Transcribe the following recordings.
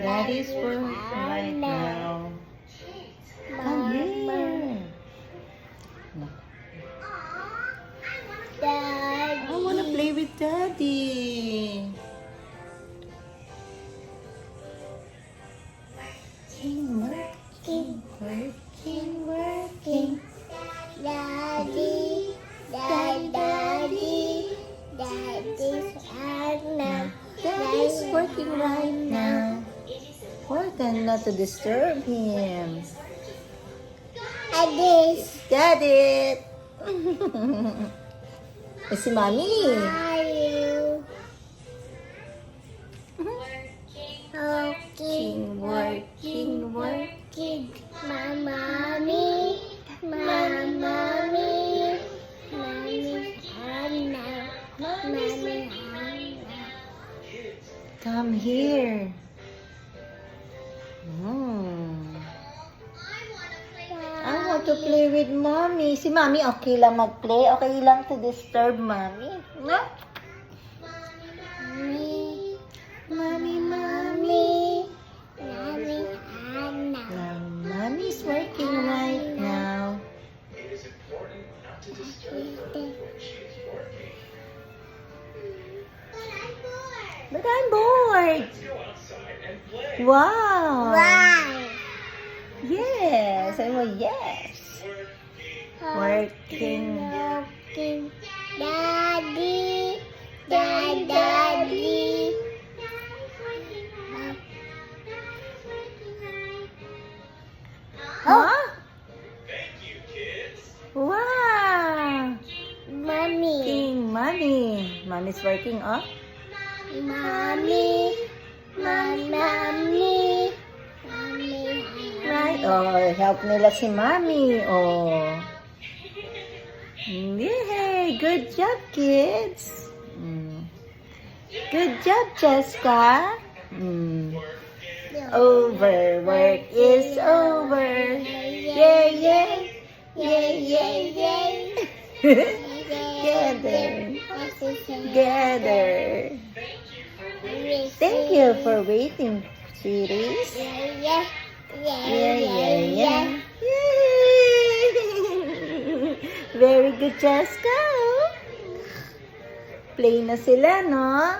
Daddy's working right now. Come here. I want to play with Daddy. Working. Daddy, Daddy's working right now. Important not to disturb him. Got it. Si Mommy. Working. Come here. I want to play with Mommy. Si Mommy okay lang mag-play. Okay lang to disturb Mommy. No? Mommy's working right now. But I'm bored. Wow. Yes, I will. Yes. Working. Daddy. Huh? Wow. Mommy. Working, Mommy. Mommy's working, oh? Right. Oh, help nila si Mommy. Oh. Yay! Good job, kids. Good job, Jessica. Over. Work is over. Yay. Together. Thank you for waiting, sweeties. Yeah. Yay! Very good, Jessica. Play na sila, no?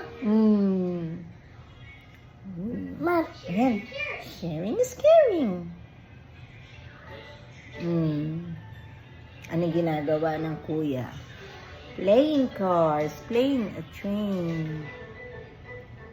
Ayan. Sharing is caring. Ano ginagawa ng kuya? Playing cars, playing a train.